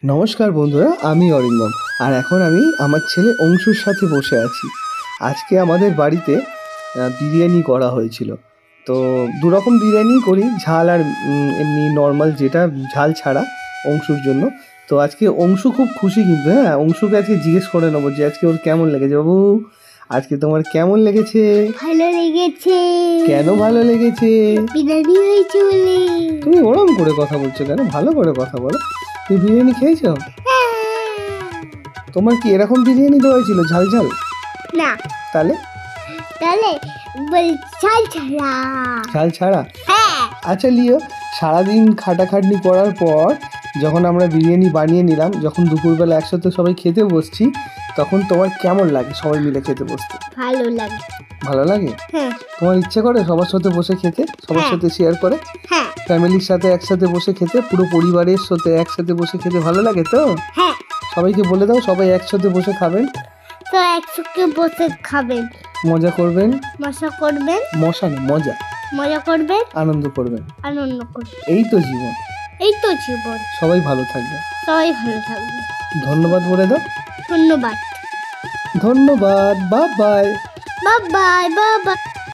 নমস্কার বন্ধুরা, আমি অরিন্দম। আর এখন আমি আমার ছেলে অংশুর সাথে বসে আছি। আজকে আমাদের বাড়িতে বিরিয়ানি করা হয়েছিল। তো দুরকম বিরিয়ানি করি, ঝাল আর এমনি নর্মাল, যেটা ঝাল ছাড়া, অংশুর জন্য। তো আজকে অংশু খুব খুশি, কিন্তু হ্যাঁ, অংশুকে আজকে জিজ্ঞেস করে নেবো যে আজকে ওর কেমন লেগেছে। বাবু, আজকে তোমার কেমন লেগেছে? ভালো লেগেছে। কেন ভালো লেগেছে? বিরিয়ানি হয়েছে বলে। তুমি ওরম করে কথা বলছো কেন? ভালো করে কথা বলো। তুমি বিরিয়ানি খেয়েছো? তোমার কি এরকম বিরিয়ানি দেওয়া হয়েছিল, ঝাল ঝাল? না, তাহলে তাহলে বল ঝাল ছাড়া। ঝাল ছাড়া? হ্যাঁ, আচ্ছা লিও, সারাদিন খাটাখাটনি করার পর যখন আমরা বিরিয়ানি বানিয়ে নিলাম, যখন দুপুরবেলা একসাথে সবাই খেতে বসছি, তখন তোমার কেমন লাগে সবাই মিলে খেতে বসতে? ভালো লাগে। ভালো লাগে? হ্যাঁ তোমার ইচ্ছে করে সবার সাথে বসে খেতে, সবার হ্যাঁ। সাথে শেয়ার করে, হ্যাঁ ফ্যামিলির সাথে একসাথে বসে খেতে, পুরো পরিবারের সাথে একসাথে বসে খেতে ভালো লাগে তো? হ্যাঁ। সবাইকে বলে দাও সবাই একসাথে বসে খাবেন, তো একসাথে বসে খাবেন, মজা করবেন। মজা করবেন, মশা না, মজা, মজা করবেন, আনন্দ করবেন। আনন্দ করবেন। এই তো জীবন। এই তো জীবন। সবাই ভালো থাকবে। সবাই ভালো থাকবে। ধন্যবাদ বলে দাও। ধন্যবাদ। ধন্যবাদ, bye bye. Bye bye bye bye.